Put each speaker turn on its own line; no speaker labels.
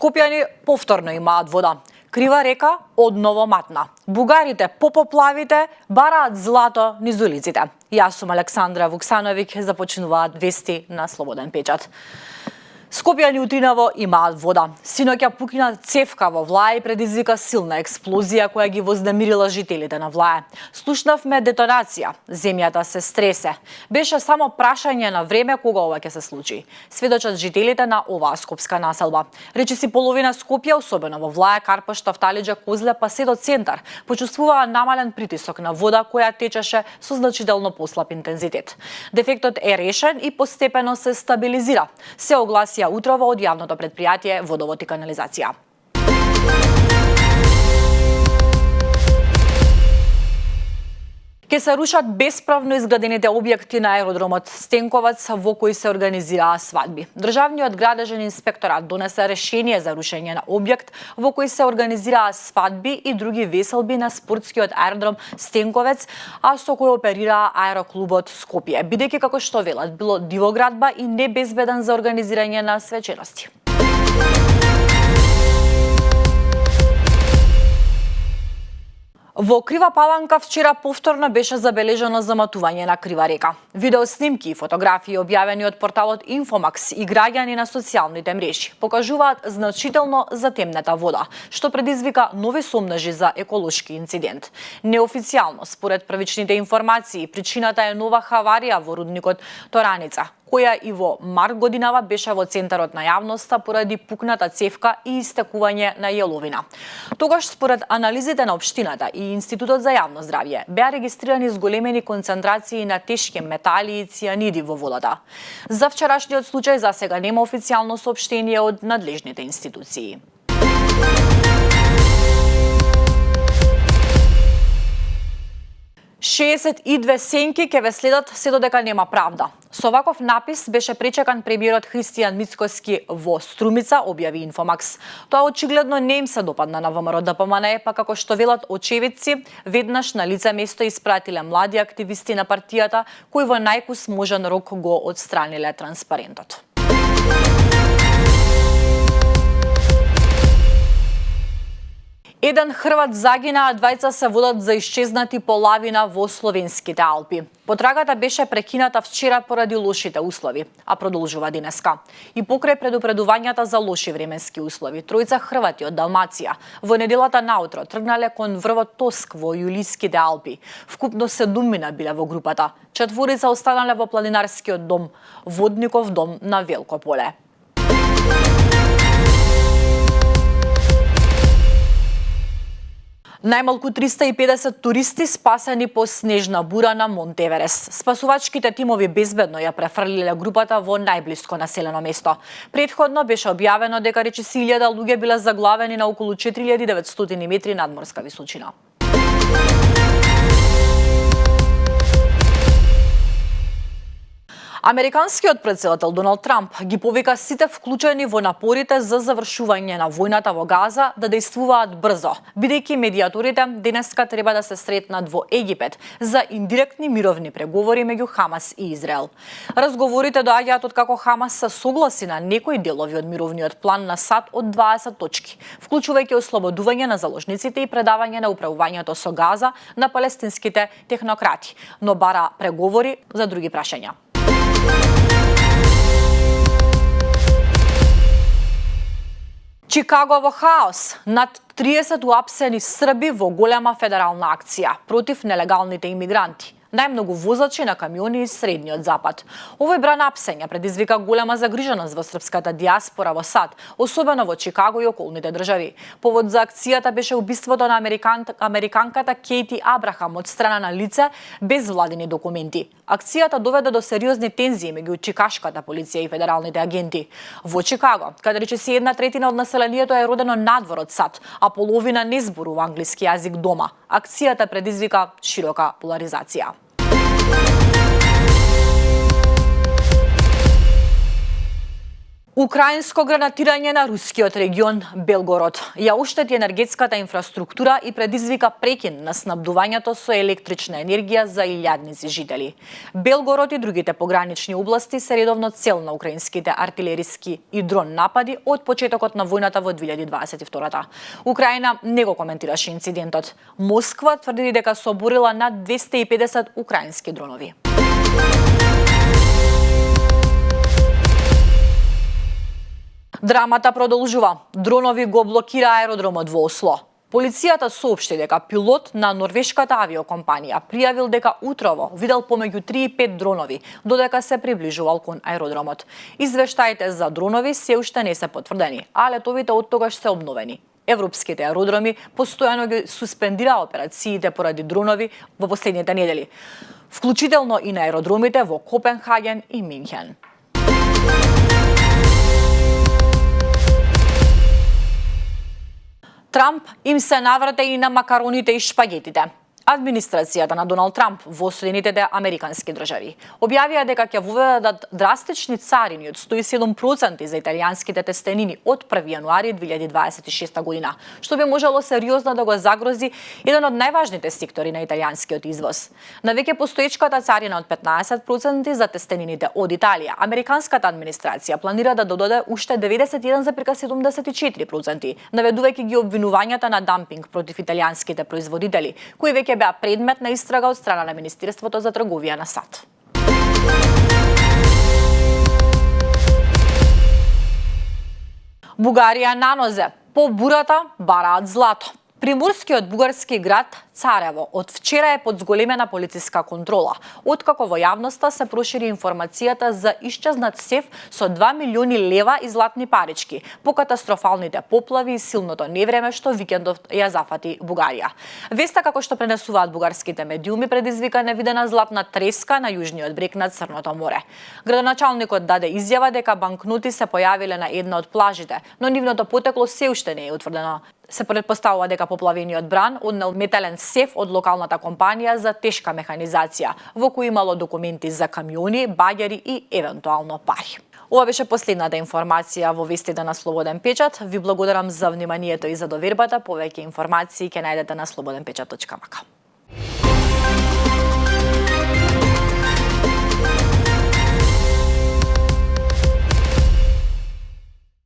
Скопјани повторно имаат вода. Крива река одново матна. Бугарите по поплавите бараат злато низ улиците. Јас сум Александра Вуксановиќ, започнуваат вести на Слободен печат. Скопјани утринаво имаат вода. Синоќа пукна цевка во Влај и предизвика силна експлозија која ги вознемирила жителите на Влај. Слушнавме детонација. Земјата се стресе. Беше само прашање на време кога ова ќе се случи. Сведочат жителите на оваа скопска населба. Речиси половина Скопје, особено во Влај, Карпаш, Тафталиџа, Козле, па се до центар, почувствуваа намален притисок на вода која течеше со значително послаб интензитет. Дефектот е решен и постепено се стабилизира. Се огласи утрово од јавното предпријатие Водовод и канализација. Ке се рушат бесправно изградените објекти на аеродромот Стенковац во кои се организираа свадби. Државниот градежен инспекторат донесе решение за рушење на објект во кои се организираа свадби и други веселби на спортскиот аеродром Стенковец, а со кој оперираа аероклубот Скопје, бидејќи како што велат било дивоградба и небезбеден за организирање на свечености. Во Крива Паланка вчера повторно беше забележано заматување на Крива река. Видеоснимки и фотографии објавени од порталот Инфомакс и граѓани на социјалните мрежи покажуваат значително затемнета вода, што предизвика нови сомнежи за еколошки инцидент. Неофицијално, според првичните информации, причината е нова хаварија во рудникот Тораница, која и во март годинава беше во центарот на јавноста поради пукната цевка и истекување на јеловина. Тогаш, според анализите на општината и Институтот за јавно здравје, беа регистрирани зголемени концентрации на тешки метали и цијаниди во водата. За вчерашниот случај засега нема официјално соопштение од надлежните институции. „62 сенки ќе ве следат се додека нема правда“. Со ваков напис беше пречекан премиерот Христијан Мицкоски во Струмица, објави Инфомакс. Тоа очигледно не им се допадна на ВМРО ДПМНЕ, па како што велат очевидци, веднаш на лице место испратиле млади активисти на партијата, кои во најкусможен рок го отстраниле транспарентот. Еден Хрват загина, а двајца се водат за исчезнати по лавина во словенските Алпи. Потрагата беше прекината вчера поради лошите услови, а продолжува денеска. И покрај предупредувањата за лоши временски услови, тројца Хрвати од Далмација во неделата наутро тргнале кон врвот Тоск во Јулиските Алпи. Вкупно 7 биле во групата. 4 останале во планинарскиот дом, Водников дом на Велко поле. Најмалку 350 туристи спасени по снежна бура на Монт Еверест. Спасувачките тимови безбедно ја префрлиле групата во најблиско населено место. Претходно беше објавено дека речиси 1000 луѓе биле заглавени на околу 4900 метри надморска височина. Американскиот претседател Доналд Трамп ги повика сите вклучени во напорите за завршување на војната во Газа да дејствуваат брзо, бидејќи медијаторите денеска треба да се сретнат во Египет за индиректни мировни преговори меѓу Хамас и Израел. Разговорите доаѓаат откако Хамас се согласи на некои делови од мировниот план на САД од 20 точки, вклучувајќи ослободување на заложниците и предавање на управувањето со Газа на палестинските технократи, но бара преговори за други прашања. Чикаго во хаос. Над 30 уапсени Срби во голема федерална акција против нелегалните имигранти. Најмногу возачи на камиони из Средниот Запад. Овој бран апсења предизвика голема загриженост во српската диаспора во САД, особено во Чикаго и околните држави. Повод за акцијата беше убиството на американката Кейти Абрахам од страна на лице без владини документи. Акцијата доведе до сериозни тензии меѓу чикашката полиција и федералните агенти. Во Чикаго, каде речиси 1/3 од населението е родено надвор од САД, а половина не зборува англиски јазик дома, акцијата предизвика широка поларизација. Украинско гранатирање на рускиот регион Белгород ја оштети енергетската инфраструктура и предизвика прекин на снабдувањето со електрична енергија за илјадници жители. Белгород и другите погранични области се редовно цел на украинските артилериски и дрон напади од почетокот на војната во 2022. Украина не го коментираше инцидентот. Москва тврди дека се оборила над 250 украински дронови. Драмата продолжува. Дронови го блокира аеродромот во Осло. Полицијата соопшти дека пилот на норвешката авиокомпанија пријавил дека утрово видел помеѓу 3 и 5 дронови додека се приближувал кон аеродромот. Извештаите за дронови се уште не се потврдени, а летовите оттогаш се обновени. Европските аеродроми постојано ги суспендира операциите поради дронови во последните недели, вклучително и на аеродромите во Копенхаген и Минхен. Трамп им се наврте и на макароните и шпагетите. Администрацијата на Доналд Трамп во Соединетите Американски држави објавија дека ќе воведат драстични царини од 107% за италијанските тестенини од 1 јануари 2026 година, што би можело сериозно да го загрози еден од најважните сектори на италијанскиот извоз. На веќе постоечката царина од 15% за тестенините од Италија, американската администрација планира да додаде уште 91,74%, наведувајќи ги обвинувањата на дампинг против италијанските производители, кои веќе беа предмет на истрага од страна на Министерството за трговија на САД. Бугарија на нозе, по бурата бараат злато. Приморскиот бугарски град Царево од вчера е под зголемена полициска контрола, откако во јавноста се прошири информацијата за исчезнат сеф со 2 милиони лева и златни парички по катастрофалните поплави и силното невреме што викендов ја зафати Бугарија. Веста како што пренесуваат бугарските медиуми предизвика невидена златна треска на јужниот брег на Црното море. Градоначалникот даде изјава дека банкноти се појавиле на една од плажите, но нивното потекло се уште не е утврдено. Се предпоставува дека поплавениот бран однел метален сеф од локалната компанија за тешка механизација, во кој имало документи за камиони, багери и евентуално пари. Ова беше последната информација во вестите на Слободен печат. Ви благодарам за вниманието и за довербата. Повеќе информации ќе најдете на slobodnpečat.mk.